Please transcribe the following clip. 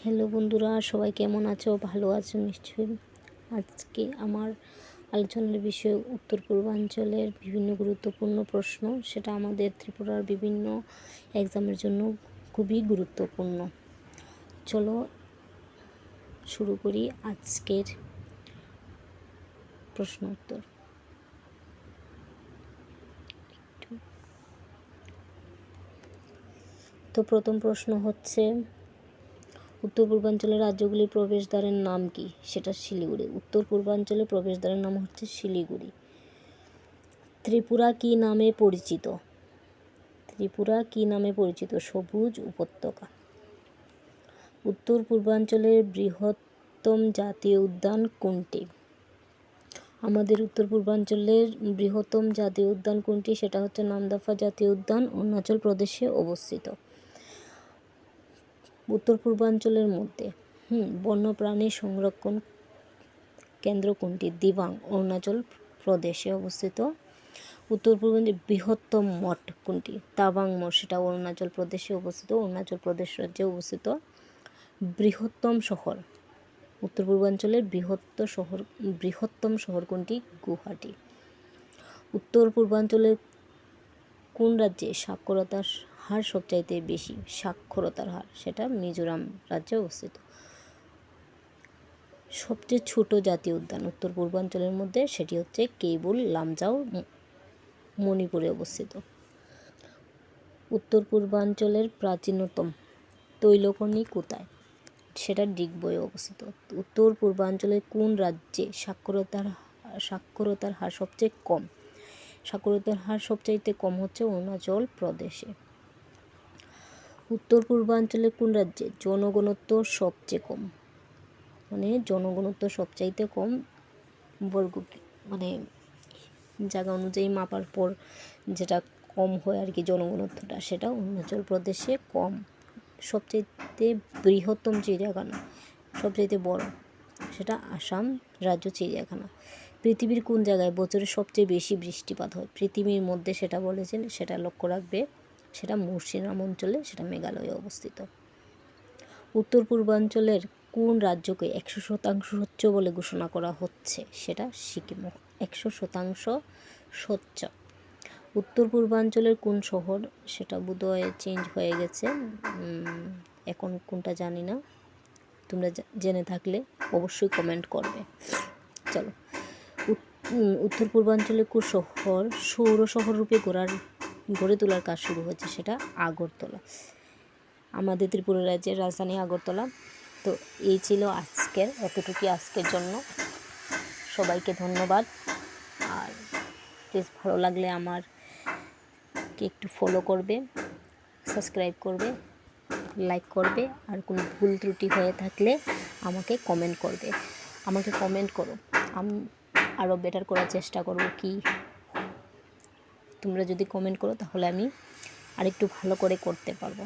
Hello বন্ধুরা, সবাই কেমন আছো? ভালো আছো নিশ্চয়ই। আজকে আমার আলোচনার বিষয় উত্তর পূর্বাঞ্চলের বিভিন্ন গুরুত্বপূর্ণ প্রশ্ন। সেটা আমাদের ত্রিপুরার বিভিন্ন এক্সামের জন্য খুবই গুরুত্বপূর্ণ। চলো শুরু করি আজকের প্রশ্ন উত্তর। তো প্রথম প্রশ্ন হচ্ছে, উত্তর পূর্বাঞ্চলের রাজ্যগুলির প্রবেশদ্বারের নাম কি? সেটা শিলিগুড়ি। উত্তর পূর্বাঞ্চলের প্রবেশদ্বারের নাম হচ্ছে শিলিগুড়ি। ত্রিপুরা কি নামে পরিচিত? ত্রিপুরা কি নামে পরিচিত? সবুজ উপত্যকা। উত্তর পূর্বাঞ্চলের বৃহত্তম জাতীয় উদ্যান কোনটি? আমাদের উত্তর পূর্বাঞ্চলের বৃহত্তম জাতীয় উদ্যান কোনটি? সেটা হচ্ছে নামদফা জাতীয় উদ্যান, অরুণাচল প্রদেশে অবস্থিত। উত্তর পূর্বাঞ্চলের মধ্যে বন্যপ্রাণী সংরক্ষণ কেন্দ্র কোনটি? দিবাং, অরুণাচল প্রদেশে অবস্থিত। উত্তর পূর্বাঞ্চলের বৃহত্তম মঠ কোনটি? তাওয়াং মঠ, সেটা অরুণাচল প্রদেশে অবস্থিত, অরুণাচল প্রদেশ রাজ্যে অবস্থিত। বৃহত্তম শহর, উত্তর পূর্বাঞ্চলের বৃহত্তম শহর কোনটি? গুয়াহাটি। উত্তর পূর্বাঞ্চলের কোন রাজ্যে সাক্ষরতার হার সবচাইতে বেশি? সাক্ষরতার হার, সেটা মিজোরাম রাজ্যে অবস্থিত। সবচেয়ে ছোট জাতীয় উদ্যান উত্তর পূর্বাঞ্চলের মধ্যে, সেটি হচ্ছে কেইবুল লামজাও, মণিপুরে অবস্থিত। উত্তর পূর্বাঞ্চলের প্রাচীনতম তৈলখনি কোথায়? সেটা ডিগবয়ে অবস্থিত। উত্তর পূর্বাঞ্চলের কোন রাজ্যে সাক্ষরতার হার সবচেয়ে কম? সাক্ষরতার হার সবচাইতে কম হচ্ছে অরুণাচল প্রদেশে। উত্তর পূর্বাঞ্চলের কোন রাজ্যে জনঘনত্ব সবচেয়ে কম? জনঘনত্ব সবচাইতে কম জায়গা অনুযায়ী মাপার পর যেটা কম হয় আর কি জনঘনত্বটা, সেটা অরুণাচল প্রদেশে কম। সবচাইতে বৃহত্তম চিড়িয়াখানা, সবচাইতে বড়, সেটা আসাম রাজ্য চিড়িয়াখানা। পৃথিবীর কোন জায়গায় বছরে সবচেয়ে বেশি বৃষ্টিপাত হয়? পৃথিবীর মধ্যে সেটা বলেছেন, সেটা লক্ষ্য রাখবে। সেটা মৌসিনরাম অঞ্চলে, সেটা মেঘালয়ে অবস্থিত। উত্তর পূর্বাঞ্চলের কোন রাজ্যকে 100% স্বচ্ছ বলে ঘোষণা করা হচ্ছে? সেটা সিকিম, 100% স্বচ্ছ। উত্তর পূর্বাঞ্চলের কোন শহর? সেটা বোধহয় চেঞ্জ হয়ে গেছে, এখন কোনটা জানি না। তোমরা জেনে থাকলে অবশ্যই কমেন্ট করবে। চলো, উত্তর পূর্বাঞ্চলের কোন শহর সৌর শহর রূপে গড়ে তোলার কাজ শুরু হয়েছে? সেটা আগরতলা, আমাদের ত্রিপুরা রাজ্যের রাজধানী আগরতলা। তো এই ছিল এতটুকুই আজকের জন্য। সবাইকে ধন্যবাদ। আর প্লিজ ভালো লাগলে আমারকে একটু ফলো করবে, সাবস্ক্রাইব করবে, লাইক করবে। আর কোনো ভুল ত্রুটি হয়ে থাকলে আমাকে কমেন্ট করো। আমি আরও বেটার করার চেষ্টা করব। কি তোমরা যদি কমেন্ট করো তাহলে আমি আরেকটু ভালো করে করতে পারবো।